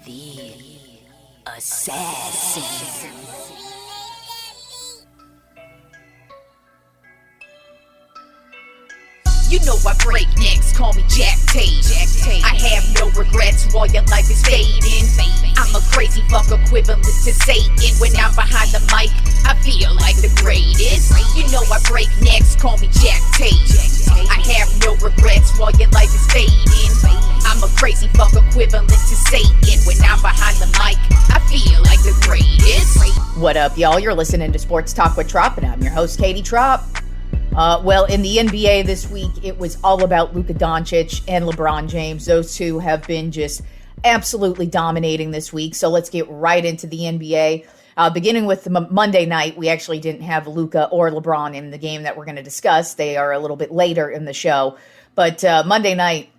The Assassin. You know I break necks, call me Jack Tate. I have no regrets while your life is fading. I'm a crazy fuck equivalent to Satan. When I'm behind the mic, I feel like the greatest. You know I break necks, call me Jack Tate. I have no regrets while your life is fading. I'm a crazy fuck equivalent to Satan. When I'm behind the mic, I feel like the greatest. What up, y'all? You're listening to Sports Talk with Tropp, and I'm your host, Katie Tropp. Well, in the NBA this week, it was all about Luka Doncic and LeBron James. Those two have been just absolutely dominating this week. So let's get right into the NBA. Beginning with the Monday night, we actually didn't have Luka or LeBron in the game that we're going to discuss. They are a little bit later in the show. But Monday night,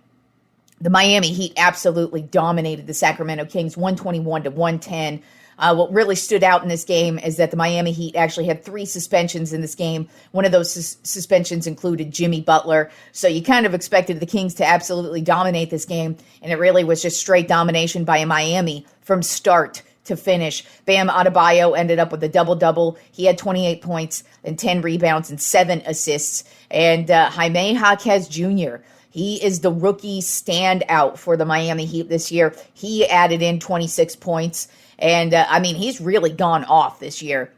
the Miami Heat absolutely dominated the Sacramento Kings 121-110. What really stood out in this game is that the Miami Heat actually had 3 suspensions in this game. One of those suspensions included Jimmy Butler. So you kind of expected the Kings to absolutely dominate this game, and it really was just straight domination by Miami from start to finish. Bam Adebayo ended up with a double-double. He had 28 points and 10 rebounds and 7 assists. And Jaime Jaquez Jr., he is the rookie standout for the Miami Heat this year. He added in 26 points. And, he's really gone off this year.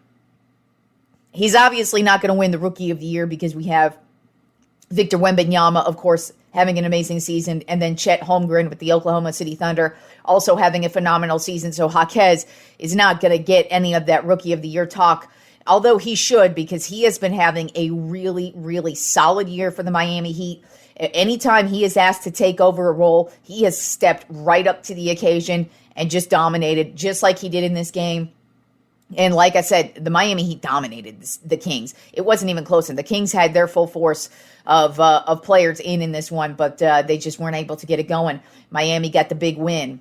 He's obviously not going to win the Rookie of the Year because we have Victor Wembanyama, of course, having an amazing season, and then Chet Holmgren with the Oklahoma City Thunder also having a phenomenal season. So Jaquez is not going to get any of that Rookie of the Year talk, although he should, because he has been having a really, really solid year for the Miami Heat. Anytime he is asked to take over a role, he has stepped right up to the occasion and just dominated, just like he did in this game. And like I said, the Miami Heat dominated the Kings. It wasn't even close. And the Kings had their full force of players in this one, but they just weren't able to get it going. Miami got the big win.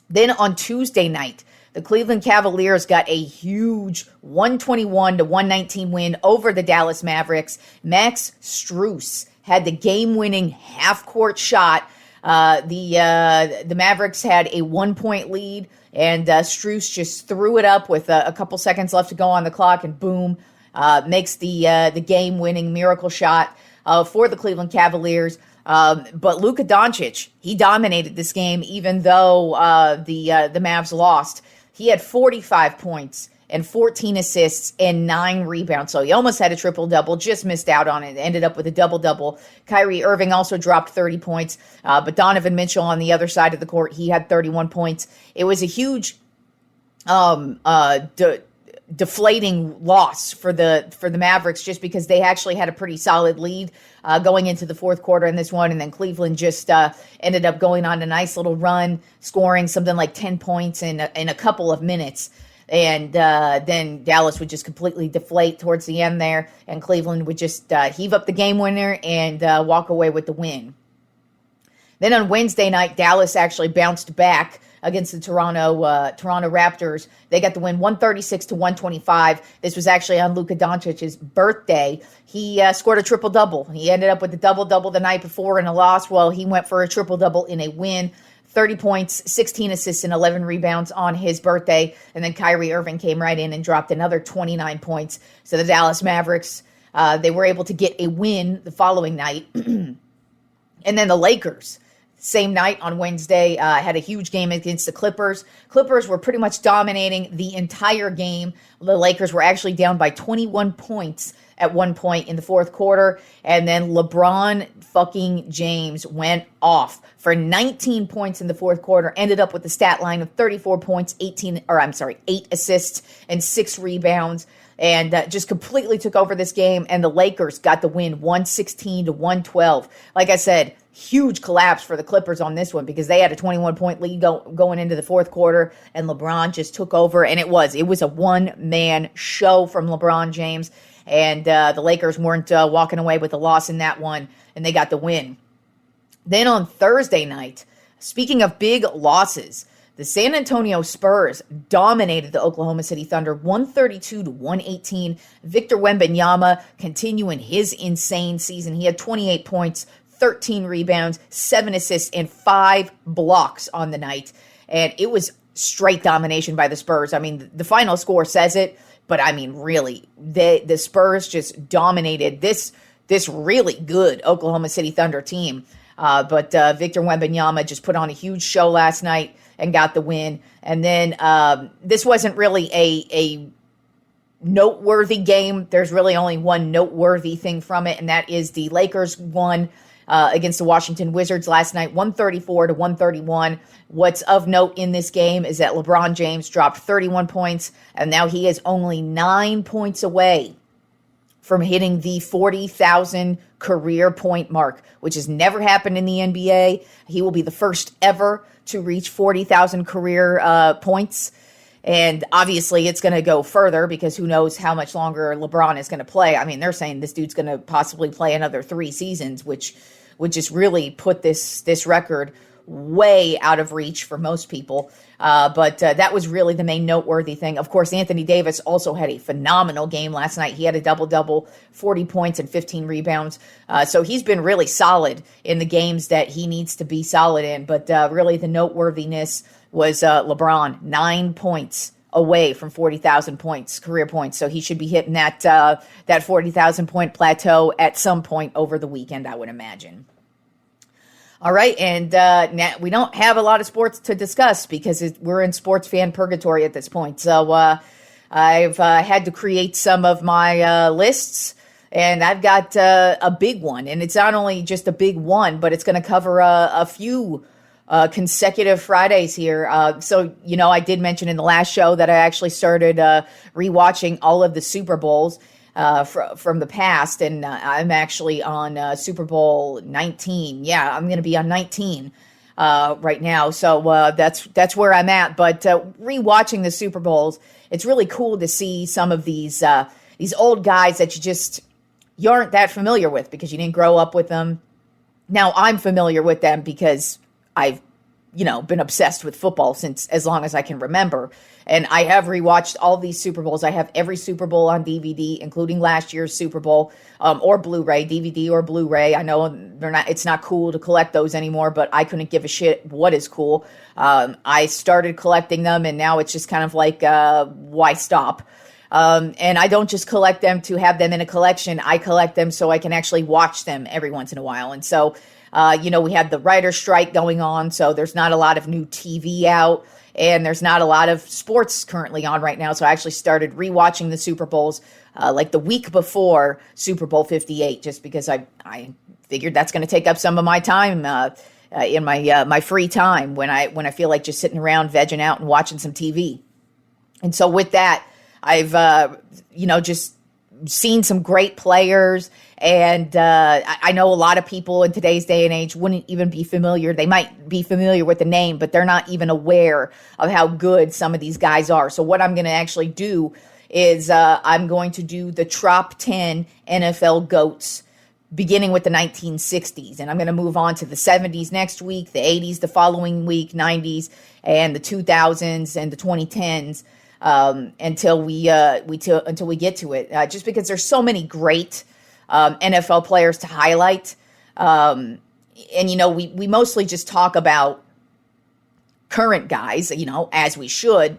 Then on Tuesday night, the Cleveland Cavaliers got a huge 121-119 win over the Dallas Mavericks. Max Strus had the game-winning half-court shot. The Mavericks had a 1-point lead, and Strus just threw it up with a couple seconds left to go on the clock, and boom, makes the game-winning miracle shot for the Cleveland Cavaliers. But Luka Doncic, he dominated this game, even though the Mavs lost. He had 45 points and 14 assists and 9 rebounds. So he almost had a triple-double, just missed out on it, ended up with a double-double. Kyrie Irving also dropped 30 points, but Donovan Mitchell on the other side of the court, he had 31 points. It was a huge deflating loss for the Mavericks, just because they actually had a pretty solid lead going into the fourth quarter in this one, and then Cleveland just ended up going on a nice little run, scoring something like 10 points in a couple of minutes. And then Dallas would just completely deflate towards the end there, and Cleveland would just heave up the game winner and walk away with the win. Then on Wednesday night, Dallas actually bounced back against the Toronto Raptors. They got the win 136-125. This was actually on Luka Doncic's birthday. He scored a triple-double. He ended up with a double-double the night before in a loss. Well, he went for a triple-double in a win. 30 points, 16 assists, and 11 rebounds on his birthday. And then Kyrie Irving came right in and dropped another 29 points. So the Dallas Mavericks, they were able to get a win the following night. And then the Lakers, same night on Wednesday, had a huge game against the Clippers. Clippers were pretty much dominating the entire game. The Lakers were actually down by 21 points at one point in the fourth quarter. And then LeBron fucking James went off for 19 points in the fourth quarter, ended up with the stat line of 34 points, 8 assists, and 6 rebounds, and just completely took over this game. And the Lakers got the win 116-112. Like I said, huge collapse for the Clippers on this one, because they had a 21-point lead going into the fourth quarter, and LeBron just took over, and it was a one-man show from LeBron James, and the Lakers weren't walking away with a loss in that one, and they got the win. Then on Thursday night, speaking of big losses, the San Antonio Spurs dominated the Oklahoma City Thunder 132-118. Victor Wembanyama continuing his insane season. He had 28 points, 13 rebounds, 7 assists, and 5 blocks on the night. and it was straight domination by the Spurs. I mean, the final score says it, but I mean, really, the Spurs just dominated this really good Oklahoma City Thunder team. But Victor Wembanyama just put on a huge show last night and got the win. And then this wasn't really a noteworthy game. There's really only one noteworthy thing from it, and that is the Lakers won against the Washington Wizards last night, 134-131. What's of note in this game is that LeBron James dropped 31 points, and now he is only 9 points away from hitting the 40,000 career point mark, which has never happened in the NBA. He will be the first ever to reach 40,000 career points. And obviously it's going to go further because who knows how much longer LeBron is going to play. I mean, they're saying this dude's going to possibly play another 3 seasons, which would just really put this record way out of reach for most people. But that was really the main noteworthy thing. Of course, Anthony Davis also had a phenomenal game last night. He had a double-double, 40 points and 15 rebounds. So he's been really solid in the games that he needs to be solid in. But really the noteworthiness was LeBron, 9 points away from 40,000 points, career points. So he should be hitting that 40,000 point plateau at some point over the weekend, I would imagine. All right, and now we don't have a lot of sports to discuss because we're in sports fan purgatory at this point. So I've had to create some of my lists, and I've got a big one. And it's not only just a big one, but it's going to cover a few consecutive Fridays here. So, I did mention in the last show that I actually started rewatching all of the Super Bowls from the past, and I'm actually on Super Bowl 19. Yeah, I'm going to be on 19 right now, so that's where I'm at. But rewatching the Super Bowls, it's really cool to see some of these old guys that you aren't that familiar with because you didn't grow up with them. Now I'm familiar with them because I've been obsessed with football since as long as I can remember. And I have rewatched all these Super Bowls. I have every Super Bowl on DVD, including last year's Super Bowl, or Blu-ray, DVD or Blu-ray. I know it's not cool to collect those anymore, but I couldn't give a shit what is cool. I started collecting them, and now it's just kind of like, why stop? And I don't just collect them to have them in a collection. I collect them so I can actually watch them every once in a while. And so, we had the writer's strike going on, so there's not a lot of new TV out, and there's not a lot of sports currently on right now. So I actually started rewatching the Super Bowls like the week before Super Bowl 58, just because I figured that's going to take up some of my time in my free time when I feel like just sitting around vegging out and watching some TV. And so with that, I've just seen some great players, and I know a lot of people in today's day and age wouldn't even be familiar. They might be familiar with the name, but they're not even aware of how good some of these guys are. So what I'm going to actually do is I'm going to do the Tropp 10 NFL GOATs, beginning with the 1960s. And I'm going to move on to the 70s next week, the 80s the following week, 90s, and the 2000s and the 2010s. Until we get to it, just because there's so many great NFL players to highlight, and we mostly just talk about current guys, as we should.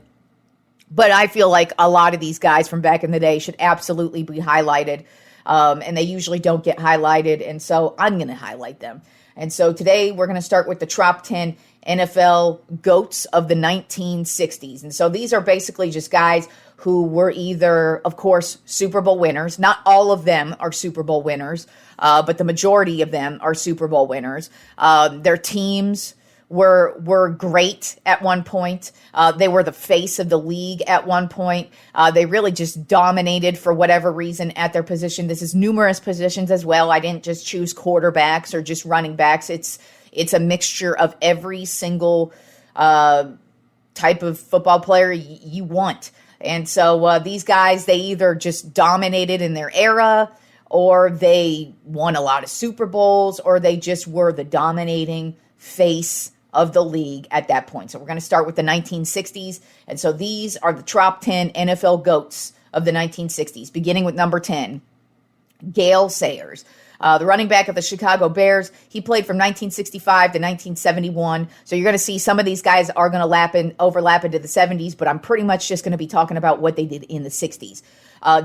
But I feel like a lot of these guys from back in the day should absolutely be highlighted, and they usually don't get highlighted, and so I'm going to highlight them. And so today we're going to start with the Tropp 10 NFL GOATs of the 1960s. And so these are basically just guys who were either, of course, Super Bowl winners. Not all of them are Super Bowl winners, but the majority of them are Super Bowl winners. Their teams were great at one point. They were the face of the league at one point. They really just dominated for whatever reason at their position. This is numerous positions as well. I didn't just choose quarterbacks or just running backs. It's a mixture of every single type of football player you want. And so these guys, they either just dominated in their era, or they won a lot of Super Bowls, or they just were the dominating face of the league at that point. So we're going to start with the 1960s. And so these are the Tropp 10 NFL GOATs of the 1960s, beginning with number 10, Gale Sayers. The running back of the Chicago Bears, he played from 1965 to 1971. So you're going to see some of these guys are going to overlap into the 70s, but I'm pretty much just going to be talking about what they did in the 60s.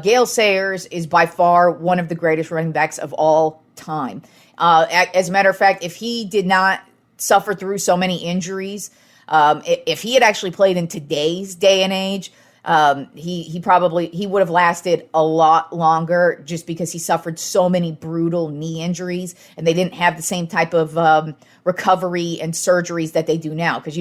Gale Sayers is by far one of the greatest running backs of all time. As a matter of fact, if he did not suffer through so many injuries, if he had actually played in today's day and age, he would have lasted a lot longer, just because he suffered so many brutal knee injuries, and they didn't have the same type of recovery and surgeries that they do now. Because,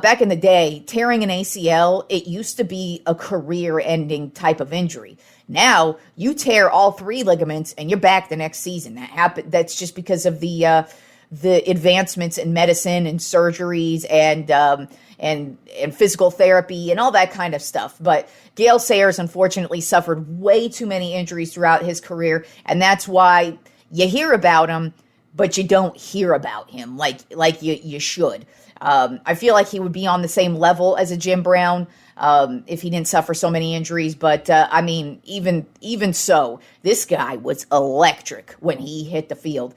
back in the day, tearing an ACL, it used to be a career-ending type of injury. Now, you tear all 3 ligaments and you're back the next season. That's just because of the advancements in medicine and surgeries and physical therapy and all that kind of stuff. But Gale Sayers, unfortunately, suffered way too many injuries throughout his career, and that's why you hear about him, but you don't hear about him like you should. I feel like he would be on the same level as a Jim Brown if he didn't suffer so many injuries. But even so, this guy was electric when he hit the field.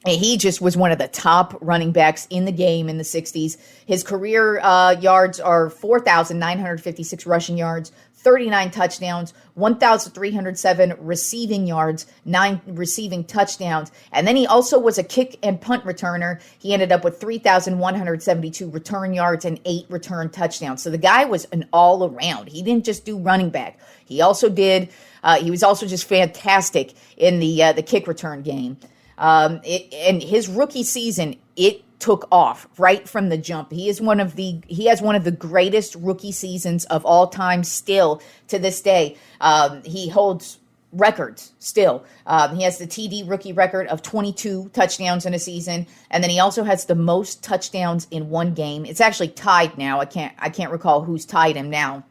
He just was one of the top running backs in the game in the 60s. His career yards are 4,956 rushing yards, 39 touchdowns, 1,307 receiving yards, 9 receiving touchdowns. And then he also was a kick and punt returner. He ended up with 3,172 return yards and 8 return touchdowns. So the guy was an all-around. He didn't just do running back. He was also just fantastic in the kick return game. And his rookie season, it took off right from the jump. He has one of the greatest rookie seasons of all time still to this day. He holds records still. He has the TD rookie record of 22 touchdowns in a season, and then he also has the most touchdowns in one game. It's actually tied now. I can't recall who's tied him now.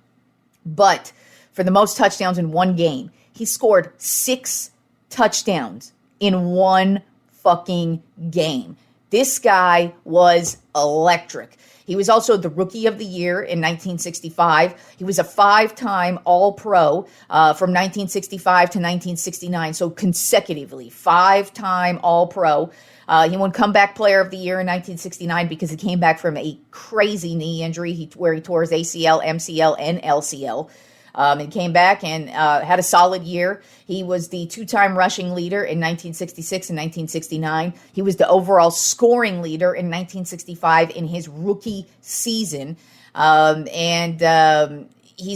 But for the most touchdowns in one game, he scored 6 touchdowns in one fucking game. This guy was electric. He was also the Rookie of the Year in 1965. He was a 5-time All-Pro from 1965 to 1969, so consecutively, 5-time All-Pro. He won Comeback Player of the Year in 1969 because he came back from a crazy knee injury where he tore his ACL, MCL, and LCL. He came back and had a solid year. He was the 2-time rushing leader in 1966 and 1969. He was the overall scoring leader in 1965 in his rookie season. He's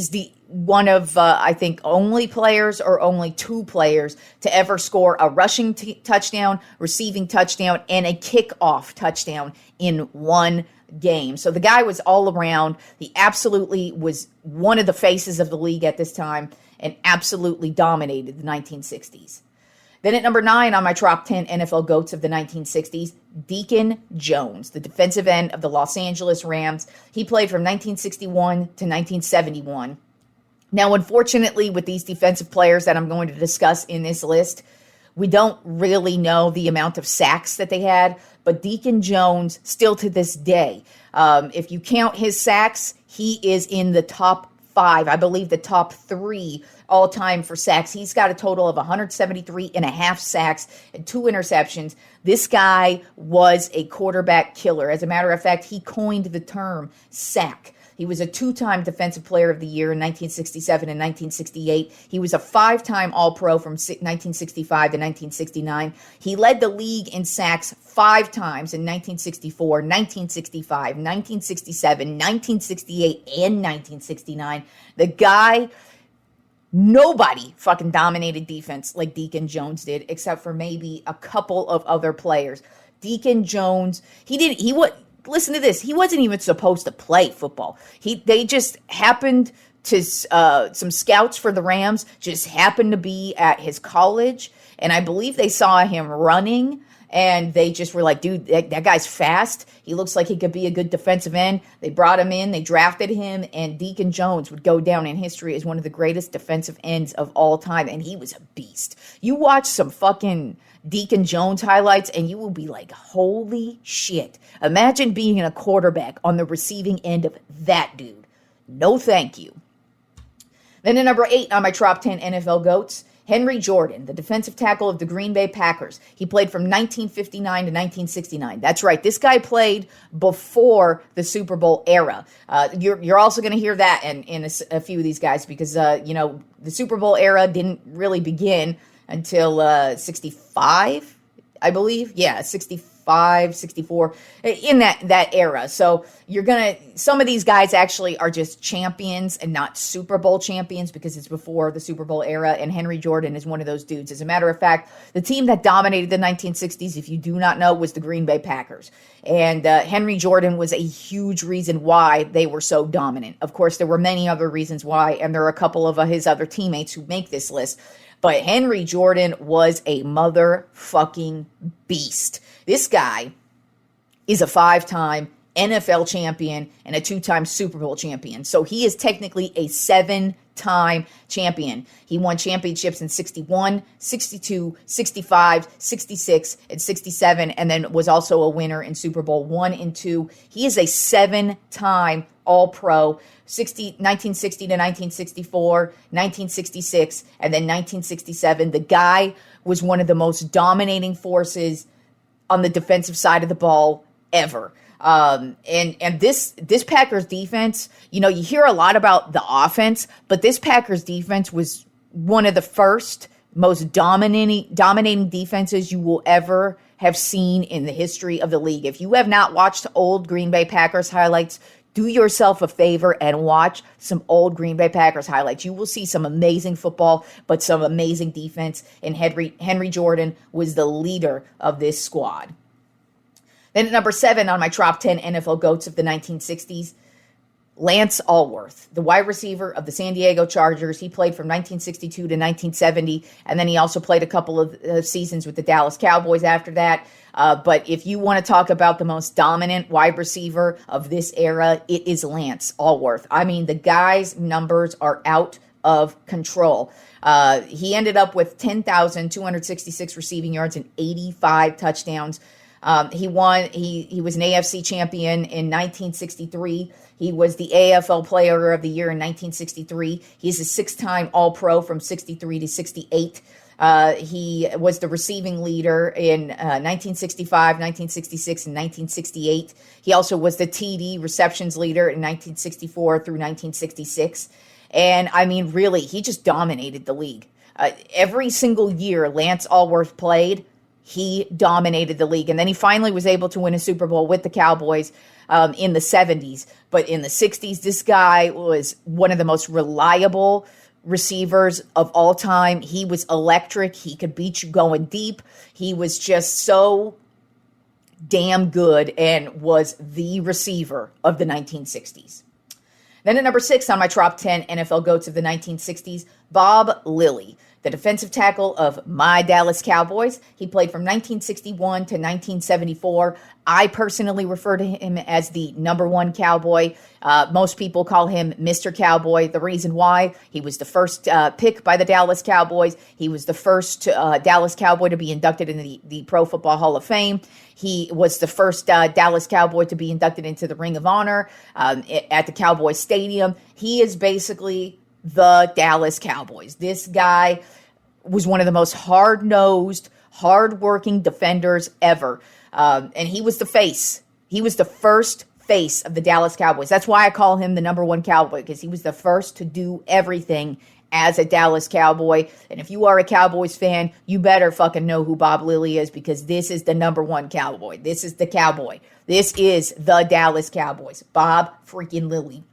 the one of, I think, only 2 players to ever score a rushing touchdown, receiving touchdown, and a kickoff touchdown in one game. So the guy was all around. He absolutely was one of the faces of the league at this time and absolutely dominated the 1960s. Then at number 9 on my top 10 NFL GOATs of the 1960s, Deacon Jones, the defensive end of the Los Angeles Rams. He played from 1961 to 1971. Now, unfortunately, with these defensive players that I'm going to discuss in this list, we don't really know the amount of sacks that they had, but Deacon Jones, still to this day, if you count his sacks, he is in the top 5, I believe the top 3 all time for sacks. He's got a total of 173 and a half sacks and 2 interceptions. This guy was a quarterback killer. As a matter of fact, he coined the term sack. He was a 2-time Defensive Player of the Year in 1967 and 1968. He was a 5-time All-Pro from 1965 to 1969. He led the league in sacks 5 times in 1964, 1965, 1967, 1968, and 1969. The guy, nobody fucking dominated defense like Deacon Jones did, except for maybe a couple of other players. Deacon Jones, listen to this. He wasn't even supposed to play football. They just happened to, some scouts for the Rams just happened to be at his college, and I believe they saw him running, and they just were like, dude, that guy's fast. He looks like he could be a good defensive end. They brought him in. They drafted him, and Deacon Jones would go down in history as one of the greatest defensive ends of all time, and he was a beast. You watch some fucking Deacon Jones highlights, and you will be like, holy shit. Imagine being a quarterback on the receiving end of that dude. No thank you. Then at number 8 on my top 10 NFL GOATs, Henry Jordan, the defensive tackle of the Green Bay Packers. He played from 1959 to 1969. That's right. This guy played before the Super Bowl era. You're also going to hear that in a few of these guys because, the Super Bowl era didn't really begin until 65, I believe. Yeah, 65, 64, in that era. So some of these guys actually are just champions and not Super Bowl champions because it's before the Super Bowl era, and Henry Jordan is one of those dudes. As a matter of fact, the team that dominated the 1960s, if you do not know, was the Green Bay Packers. And Henry Jordan was a huge reason why they were so dominant. Of course, there were many other reasons why, and there are a couple of his other teammates who make this list. But Henry Jordan was a motherfucking beast. This guy is a 5-time NFL champion and a 2-time Super Bowl champion. So he is technically a 7-time champion. He won championships in 61, 62, 65, 66, and 67, and then was also a winner in Super Bowl 1 and 2. He is a 7-time All-Pro. 1960 to 1964, 1966, and then 1967. The guy was one of the most dominating forces on the defensive side of the ball ever. And this Packers defense, you hear a lot about the offense, but this Packers defense was one of the first most dominating defenses you will ever have seen in the history of the league. If you have not watched old Green Bay Packers highlights, do yourself a favor and watch some old Green Bay Packers highlights. You will see some amazing football, but some amazing defense. And Henry Jordan was the leader of this squad. Then at number 7 on my top 10 NFL GOATs of the 1960s, Lance Allworth, the wide receiver of the San Diego Chargers. He played from 1962 to 1970, and then he also played a couple of seasons with the Dallas Cowboys after that. But if you want to talk about the most dominant wide receiver of this era, it is Lance Allworth. I mean, the guy's numbers are out of control. He ended up with 10,266 receiving yards and 85 touchdowns. He was an AFC champion in 1963. He was the AFL Player of the Year in 1963. He's a 6-time All-Pro from 63 to 68. He was the receiving leader in 1965, 1966, and 1968. He also was the TD receptions leader in 1964 through 1966. And I mean, really, he just dominated the league. Every single year Lance Allworth played, he dominated the league. And then he finally was able to win a Super Bowl with the Cowboys in the 70s. But in the 60s, this guy was one of the most reliable receivers of all time. He was electric. He could beat you going deep. He was just so damn good and was the receiver of the 1960s. Then at number 6 on my top 10 NFL GOATs of the 1960s, Bob Lilly, the defensive tackle of my Dallas Cowboys. He played from 1961 to 1974. I personally refer to him as the number 1 Cowboy. Most people call him Mr. Cowboy. The reason why, he was the first pick by the Dallas Cowboys. He was the first Dallas Cowboy to be inducted in the Pro Football Hall of Fame. He was the first Dallas Cowboy to be inducted into the Ring of Honor at the Cowboys Stadium. He is basically the Dallas Cowboys. This guy was one of the most hard-nosed, hard-working defenders ever. And he was the face. He was the first face of the Dallas Cowboys. That's why I call him the number 1 Cowboy, because he was the first to do everything as a Dallas Cowboy. And if you are a Cowboys fan, you better fucking know who Bob Lilly is, because this is the number 1 Cowboy. This is the Cowboy. This is the Dallas Cowboys. Bob freaking Lilly.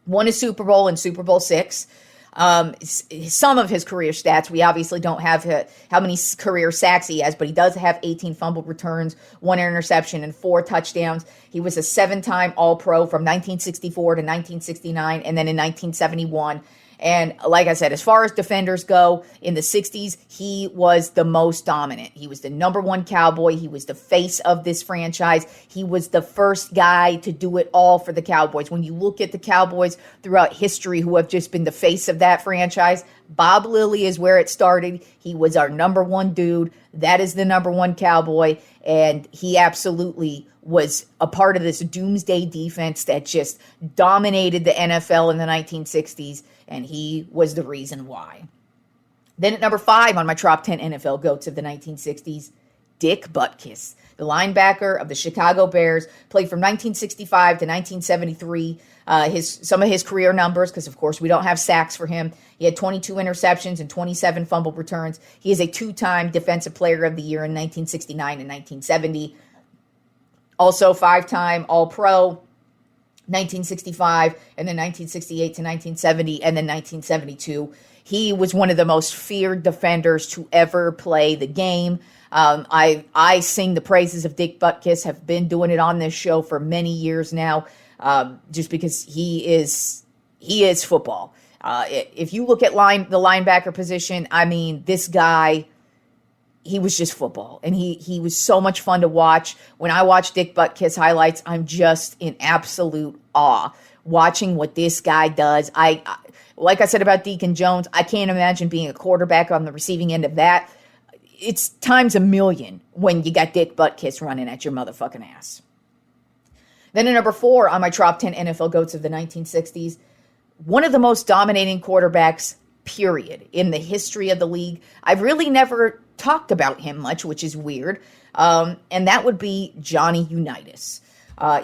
Won a Super Bowl in Super Bowl 6. Some of his career stats, we obviously don't have how many career sacks he has, but he does have 18 fumbled returns, 1 interception, and 4 touchdowns. He was a 7-time All-Pro from 1964 to 1969, and then in 1971. And like I said, as far as defenders go, in the 60s, he was the most dominant. He was the number 1 Cowboy. He was the face of this franchise. He was the first guy to do it all for the Cowboys. When you look at the Cowboys throughout history who have just been the face of that franchise, Bob Lilly is where it started. He was our number 1 dude. That is the number 1 Cowboy. And he absolutely was a part of this doomsday defense that just dominated the NFL in the 1960s. And he was the reason why. Then at number 5 on my top 10 NFL GOATs of the 1960s, Dick Butkus, the linebacker of the Chicago Bears, played from 1965 to 1973. Some of his career numbers, because of course we don't have sacks for him. He had 22 interceptions and 27 fumble returns. He is a 2-time Defensive Player of the Year in 1969 and 1970. Also 5-time All-Pro, 1965, and then 1968 to 1970, and then 1972. He was one of the most feared defenders to ever play the game. I sing the praises of Dick Butkus, have been doing it on this show for many years now, just because he is football. If you look at the linebacker position, I mean, this guy, he was just football, and he was so much fun to watch. When I watch Dick Butkus highlights, I'm just in absolute awe watching what this guy does. Like I said about Deacon Jones, I can't imagine being a quarterback on the receiving end of that. It's times a million when you got Dick Butkus running at your motherfucking ass. Then at number 4 on my top 10 NFL GOATs of the 1960s, one of the most dominating quarterbacks, period, in the history of the league. I've really never talked about him much, which is weird, and that would be Johnny Unitas.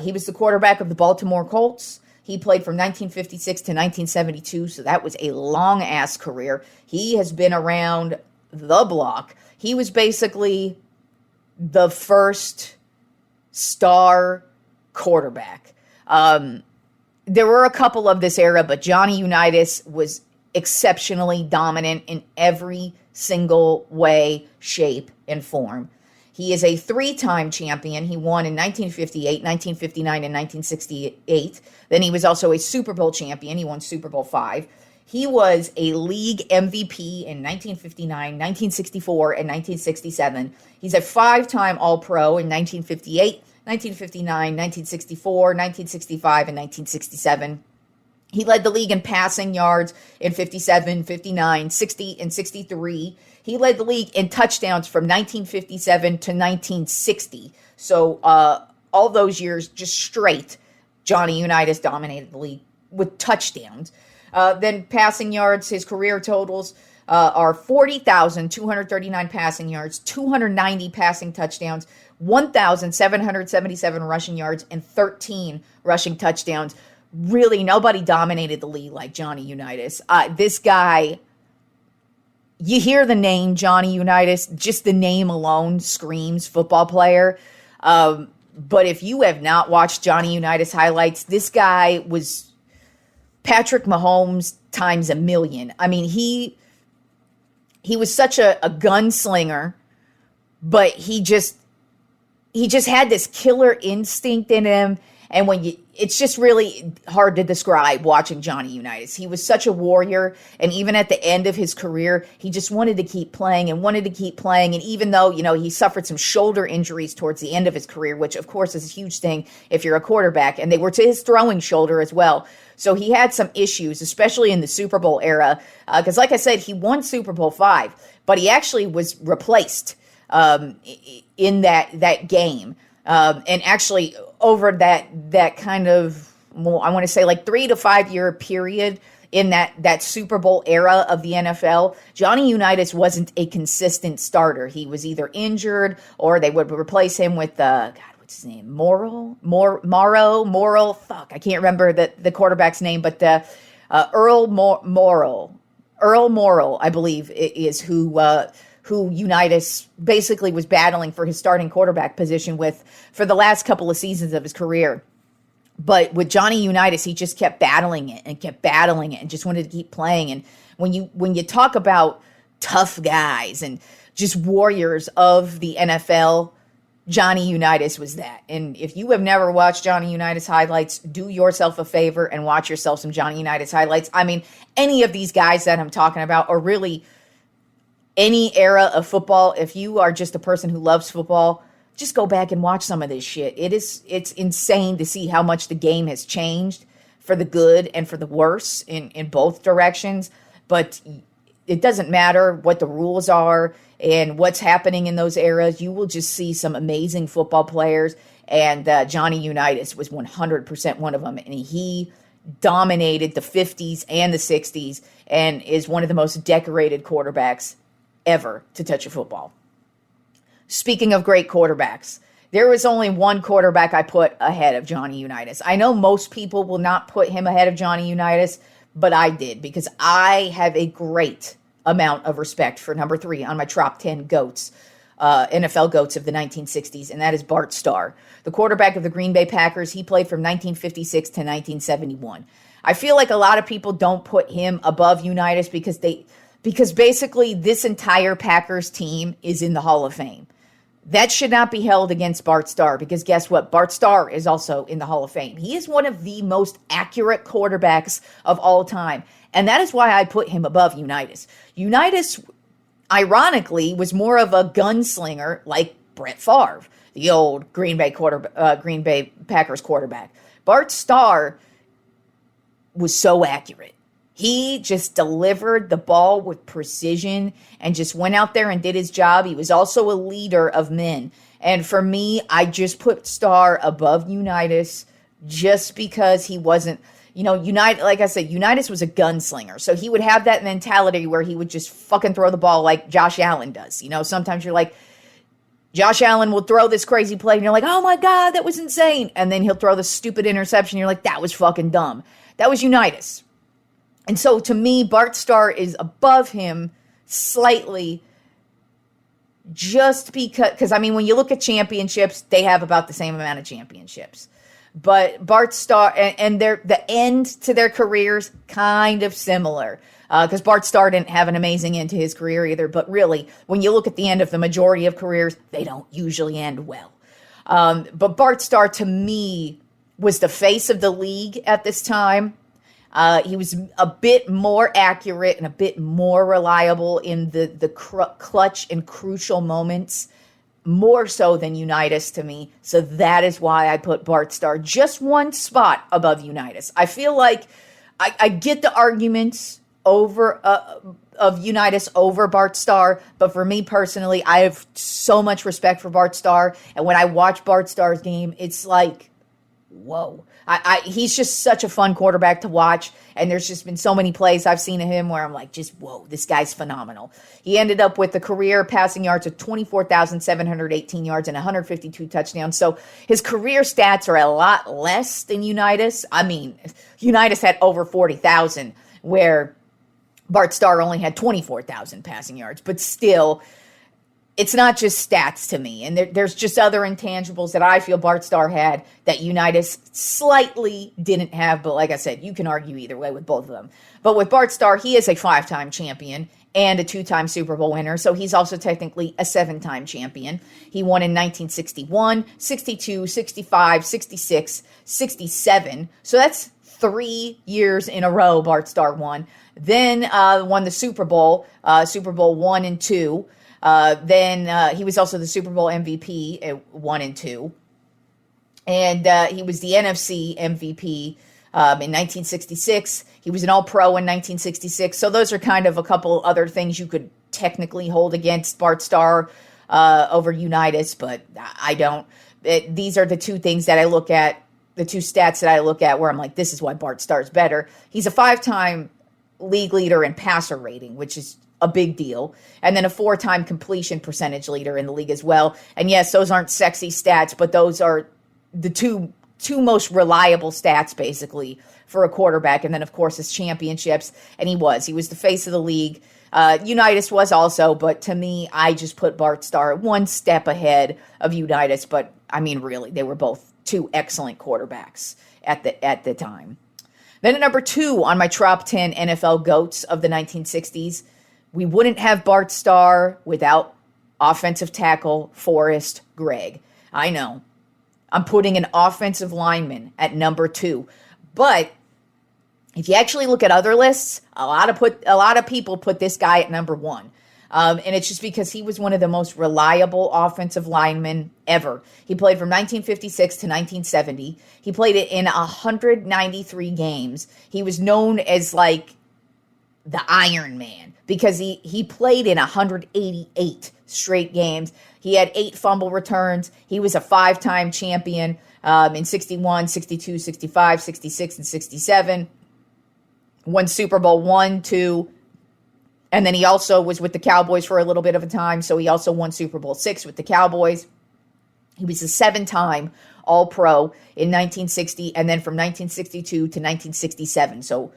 He was the quarterback of the Baltimore Colts. He played from 1956 to 1972, so that was a long-ass career. He has been around the block. He was basically the first star quarterback. There were a couple of this era, but Johnny Unitas was exceptionally dominant in every single way, shape, and form. He is a 3-time champion. He won in 1958, 1959, and 1968. Then he was also a Super Bowl champion. He won Super Bowl V. He was a league MVP in 1959, 1964, and 1967. He's a 5-time All-Pro in 1958, 1959, 1964, 1965, and 1967. He led the league in passing yards in 57, 59, 60, and 63. He led the league in touchdowns from 1957 to 1960. So all those years, just straight, Johnny Unitas dominated the league with touchdowns. Then passing yards, his career totals are 40,239 passing yards, 290 passing touchdowns, 1,777 rushing yards, and 13 rushing touchdowns. Really, nobody dominated the league like Johnny Unitas. This guy, you hear the name Johnny Unitas, just the name alone screams football player. But if you have not watched Johnny Unitas highlights, this guy was Patrick Mahomes times a million. I mean, he was such a gunslinger, but he just had this killer instinct in him. And it's just really hard to describe watching Johnny Unitas. He was such a warrior, and even at the end of his career, he just wanted to keep playing and wanted to keep playing. And even though, he suffered some shoulder injuries towards the end of his career, which of course is a huge thing if you're a quarterback, and they were to his throwing shoulder as well. So he had some issues, especially in the Super Bowl era, because like I said, he won Super Bowl V, but he actually was replaced in that game. And actually over that kind of, well, I want to say like 3 to 5 year period in that Super Bowl era of the NFL, Johnny Unitas wasn't a consistent starter. He was either injured or they would replace him with, what's his name? Morrow? Fuck, I can't remember the quarterback's name, but Earl Morrow, I believe, is who Unitas basically was battling for his starting quarterback position with for the last couple of seasons of his career. But with Johnny Unitas, he just kept battling it and just wanted to keep playing. And when you talk about tough guys and just warriors of the NFL, Johnny Unitas was that. And if you have never watched Johnny Unitas highlights, do yourself a favor and watch yourself some Johnny Unitas highlights. I mean, any of these guys that I'm talking about are really any era of football. If you are just a person who loves football, just go back and watch some of this shit. It's insane to see how much the game has changed for the good and for the worse in both directions. But it doesn't matter what the rules are and what's happening in those eras. You will just see some amazing football players, and Johnny Unitas was 100% one of them. And he dominated the 50s and the 60s and is one of the most decorated quarterbacks ever to touch a football. Speaking of great quarterbacks, there was only one quarterback I put ahead of Johnny Unitas. I know most people will not put him ahead of Johnny Unitas, but I did because I have a great amount of respect for number 3 on my top 10 GOATs, NFL GOATs of the 1960s, and that is Bart Starr, the quarterback of the Green Bay Packers. He played from 1956 to 1971. I feel like a lot of people don't put him above Unitas because basically this entire Packers team is in the Hall of Fame. That should not be held against Bart Starr because guess what? Bart Starr is also in the Hall of Fame. He is one of the most accurate quarterbacks of all time, and that is why I put him above Unitas. Unitas, ironically, was more of a gunslinger like Brett Favre, the old Green Bay Packers quarterback. Bart Starr was so accurate. He just delivered the ball with precision and just went out there and did his job. He was also a leader of men. And for me, I just put Starr above Unitas just because he wasn't, like I said, Unitas was a gunslinger. So he would have that mentality where he would just fucking throw the ball like Josh Allen does. Sometimes you're like, Josh Allen will throw this crazy play and you're like, oh my God, that was insane. And then he'll throw the stupid interception. You're like, that was fucking dumb. That was Unitas. And so to me, Bart Starr is above him slightly just because when you look at championships, they have about the same amount of championships. But Bart Starr and the end to their careers kind of similar because Bart Starr didn't have an amazing end to his career either. But really, when you look at the end of the majority of careers, they don't usually end well. But Bart Starr, to me, was the face of the league at this time. He was a bit more accurate and a bit more reliable in the clutch and crucial moments, more so than Unitas to me. So that is why I put Bart Starr just one spot above Unitas. I feel like I get the arguments of Unitas over Bart Starr, but for me personally, I have so much respect for Bart Starr. And when I watch Bart Starr's game, it's like, whoa. He's just such a fun quarterback to watch, and there's just been so many plays I've seen of him where I'm like, just whoa, this guy's phenomenal. He ended up with a career passing yards of 24,718 yards and 152 touchdowns. So his career stats are a lot less than Unitas. Unitas had over 40,000, where Bart Starr only had 24,000 passing yards, but still, it's not just stats to me. And there's just other intangibles that I feel Bart Starr had that Unitas slightly didn't have. But like I said, you can argue either way with both of them. But with Bart Starr, he is a 5-time champion and a 2-time Super Bowl winner. So he's also technically a 7-time champion. He won in 1961, 62, 65, 66, 67. So that's 3 years in a row Bart Starr won. Then won the Super Bowl 1 and 2. Then he was also the Super Bowl MVP at 1 and 2. And he was the NFC MVP in 1966. He was an All-Pro in 1966. So those are kind of a couple other things you could technically hold against Bart Starr over Unitas, but I don't. These are the two things that I look at, the two stats that I look at where I'm like, this is why Bart Starr's better. He's a 5-time league leader in passer rating, which is a big deal. And then a 4-time completion percentage leader in the league as well. And yes, those aren't sexy stats, but those are the two most reliable stats basically for a quarterback. And then of course his championships. And he was the face of the league. Unitas was also, but to me, I just put Bart Starr one step ahead of Unitas. But really, they were both two excellent quarterbacks at the time. Then at number 2 on my top 10 NFL GOATs of the 1960s, we wouldn't have Bart Starr without offensive tackle Forrest Gregg. I know. I'm putting an offensive lineman at number 2. But if you actually look at other lists, a lot of people put this guy at number 1. And it's just because he was one of the most reliable offensive linemen ever. He played from 1956 to 1970. He played it in 193 games. He was known as like the Iron Man because he played in 188 straight games. He had 8 fumble returns. He was a 5-time champion. in 61, 62, 65, 66, and 67. Won Super Bowl 1, 2, and then he also was with the Cowboys for a little bit of a time, so he also won Super Bowl 6 with the Cowboys. He was a 7-time All-Pro in 1960, and then from 1962 to 1967. So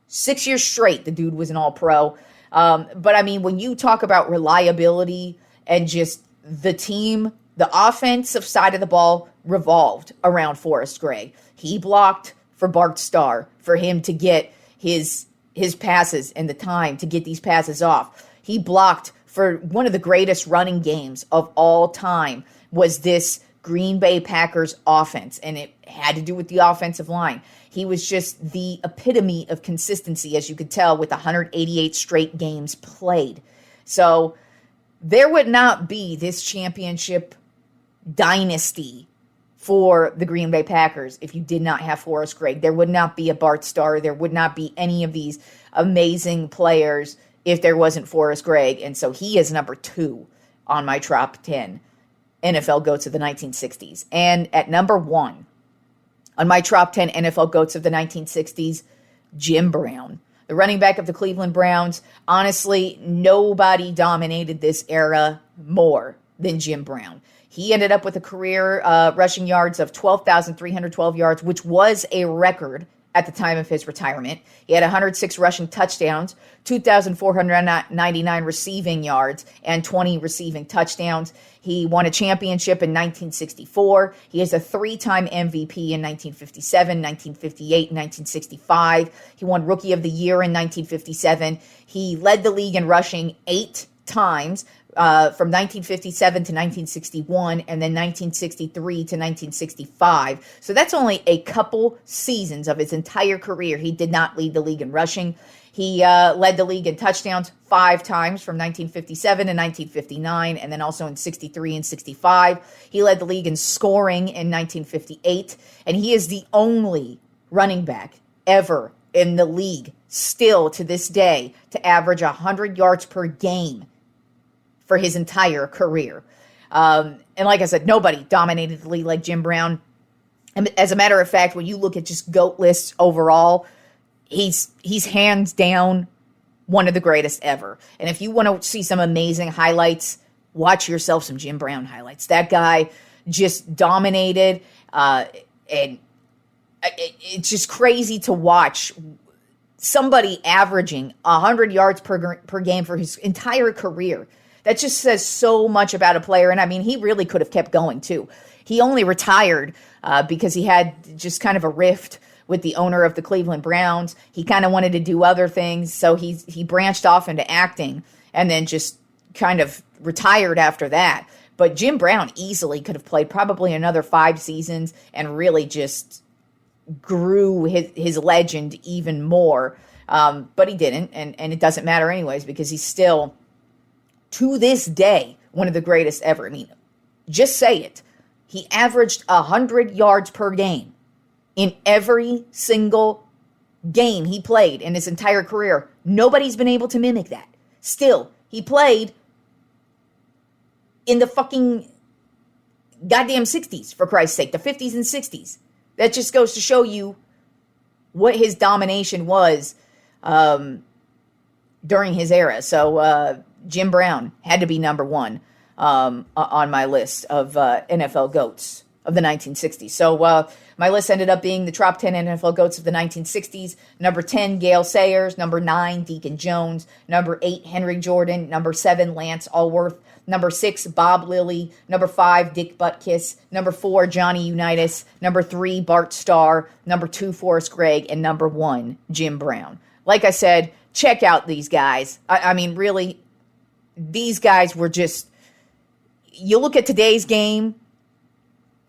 6 years straight, the dude was an All-Pro. But, I mean, when you talk about reliability and just the team, the offensive side of the ball revolved around Forrest Gregg. He blocked for Bart Starr for him to get his passes and the time to get these passes off. He blocked for one of the greatest running games of all time was this Green Bay Packers offense, and it had to do with the offensive line. He was just the epitome of consistency, as you could tell, with 188 straight games played. So there would not be this championship dynasty for the Green Bay Packers if you did not have Forrest Gregg. There would not be a Bart Starr. There would not be any of these amazing players if there wasn't Forrest Gregg. And so he is number 2 on my top 10 NFL GOATs of the 1960s. And at number 1 on my top 10 NFL GOATs of the 1960s, Jim Brown, the running back of the Cleveland Browns. Honestly, nobody dominated this era more than Jim Brown. He ended up with a career rushing yards of 12,312 yards, which was a record at the time of his retirement. He had 106 rushing touchdowns, 2,499 receiving yards, and 20 receiving touchdowns. He won a championship in 1964. He is a 3-time MVP in 1957, 1958, and 1965. He won Rookie of the Year in 1957. He led the league in rushing 8 times. From 1957 to 1961, and then 1963 to 1965. So that's only a couple seasons of his entire career. He did not lead the league in rushing. He led the league in touchdowns 5 times from 1957 to 1959, and then also in 63 and 65. He led the league in scoring in 1958, and he is the only running back ever in the league, still to this day, to average 100 yards per game for his entire career. And like I said, nobody dominated the league like Jim Brown. And as a matter of fact, when you look at just GOAT lists overall, he's hands down one of the greatest ever. And if you want to see some amazing highlights, watch yourself some Jim Brown highlights. That guy just dominated, and it's just crazy to watch somebody averaging 100 yards per game for his entire career. That just says so much about a player. And I mean, he really could have kept going too. He only retired because he had just kind of a rift with the owner of the Cleveland Browns. He kind of wanted to do other things. So he branched off into acting and then just kind of retired after that. But Jim Brown easily could have played probably another 5 seasons and really just grew his legend even more. But he didn't. And it doesn't matter anyways, because he's still, to this day, one of the greatest ever. I mean, just say it. He averaged 100 yards per game in every single game he played in his entire career. Nobody's been able to mimic that. Still, he played in the fucking goddamn 60s, for Christ's sake, the 50s and 60s. That just goes to show you what his domination was during his era. So, Jim Brown had to be number 1 on my list of NFL GOATs of the 1960s. So my list ended up being the top 10 NFL GOATs of the 1960s. Number 10, Gale Sayers. Number 9, Deacon Jones. Number 8, Henry Jordan. Number 7, Lance Allworth. Number 6, Bob Lilly. Number 5, Dick Butkus. Number 4, Johnny Unitas. Number 3, Bart Starr. Number 2, Forrest Gregg. And number 1, Jim Brown. Like I said, check out these guys. I mean, really, these guys were just, you look at today's game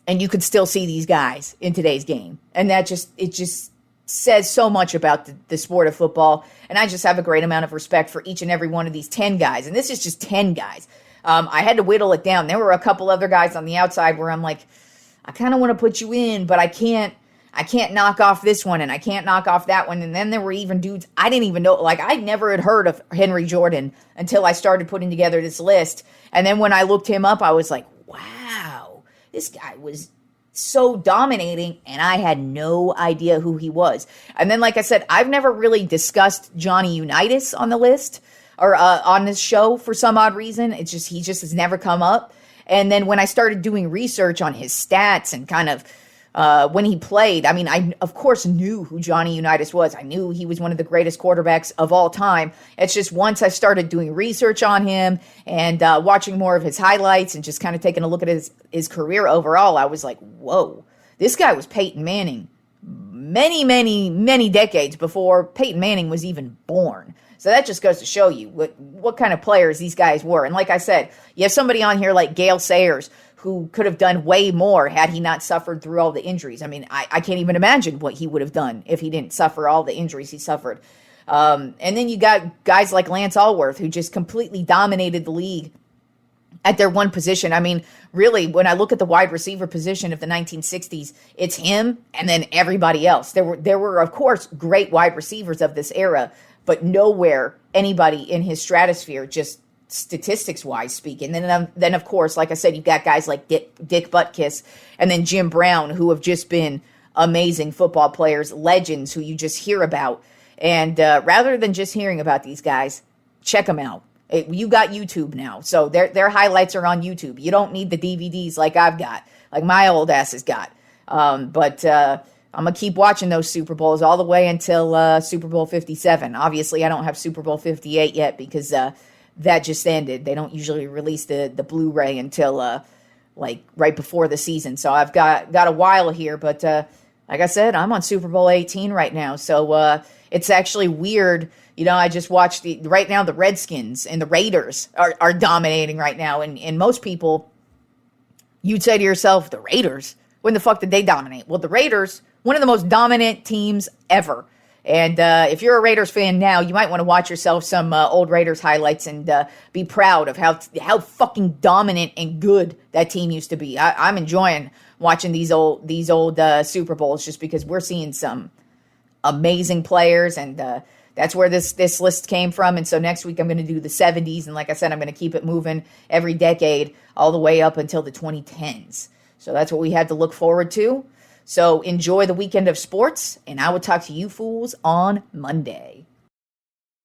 and you could still see these guys in today's game. And it just says so much about the sport of football. And I just have a great amount of respect for each and every one of these 10 guys. And this is just 10 guys. I had to whittle it down. There were a couple other guys on the outside where I'm like, I kind of want to put you in, but I can't knock off this one, and I can't knock off that one. And then there were even dudes I didn't even know. Like, I never had heard of Henry Jordan until I started putting together this list. And then when I looked him up, I was like, wow, this guy was so dominating, and I had no idea who he was. And then, like I said, I've never really discussed Johnny Unitas on the list or on this show for some odd reason. He just has never come up. And then when I started doing research on his stats and kind of when he played, I mean, I, of course, knew who Johnny Unitas was. I knew he was one of the greatest quarterbacks of all time. It's just once I started doing research on him and watching more of his highlights and just kind of taking a look at his career overall, I was like, whoa, this guy was Peyton Manning many, many, many decades before Peyton Manning was even born. So that just goes to show you what kind of players these guys were. And like I said, you have somebody on here like Gale Sayers, who could have done way more had he not suffered through all the injuries. I mean, I can't even imagine what he would have done if he didn't suffer all the injuries he suffered. And then you got guys like Lance Allworth, who just completely dominated the league at their one position. I mean, really, when I look at the wide receiver position of the 1960s, it's him and then everybody else. There were, of course, great wide receivers of this era, but nowhere anybody in his stratosphere, just statistics-wise speaking. And then, of course, like I said, you've got guys like Dick Butkus and then Jim Brown, who have just been amazing football players, legends who you just hear about. And rather than just hearing about these guys, check them out. You got YouTube now, so their highlights are on YouTube. You don't need the DVDs like I've got, like my old ass has got. But I'm going to keep watching those Super Bowls all the way until Super Bowl 57. Obviously, I don't have Super Bowl 58 yet because that just ended. They don't usually release the Blu-ray until like right before the season. So I've got a while here, but like I said, I'm on Super Bowl 18 right now. So it's actually weird. You know, I just watched right now the Redskins and the Raiders are dominating right now. And most people, you'd say to yourself, the Raiders? When the fuck did they dominate? Well, the Raiders, one of the most dominant teams ever. And if you're a Raiders fan now, you might want to watch yourself some old Raiders highlights and be proud of how fucking dominant and good that team used to be. I'm enjoying watching these old Super Bowls just because we're seeing some amazing players, and that's where this list came from. And so next week I'm going to do the 70s, and like I said, I'm going to keep it moving every decade all the way up until the 2010s. So that's what we had to look forward to. So enjoy the weekend of sports, and I will talk to you fools on Monday.